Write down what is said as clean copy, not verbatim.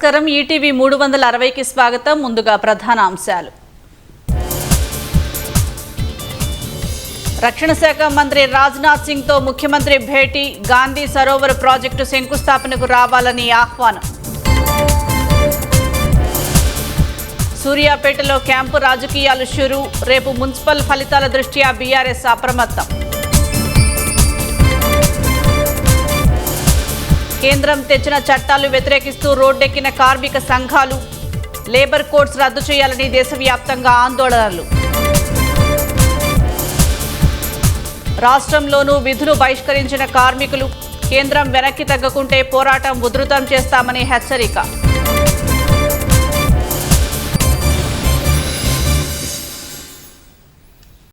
నమస్కారం ఈటీవీ 360కి స్వాగతం. ముందుగా ప్రధాన అంశాలు. రక్షణ శాఖ మంత్రి రాజ్నాథ్ సింగ్ తో ముఖ్యమంత్రి భేటీ. గాంధీ సరోవర్ ప్రాజెక్టు శంకుస్థాపనకు రావాలని ఆహ్వానం. సూర్యాపేటలో క్యాంపు రాజకీయాలు షురు. రేపు మున్సిపల్ ఫలితాల దృష్ట్యా బీఆర్ఎస్ అప్రమత్తం. కేంద్రం తెచ్చిన చట్టాలు వ్యతిరేకిస్తూ రోడ్డెక్కిన కార్మిక సంఘాలు. లేబర్ కోడ్స్ రద్దు చేయాలని దేశవ్యాప్తంగా ఆందోళనలు. రాష్ట్రంలోనూ విధులు బహిష్కరించిన కార్మికులు. కేంద్రం వెనక్కి తగ్గకుంటే పోరాటం ఉధృతం చేస్తామని హెచ్చరిక.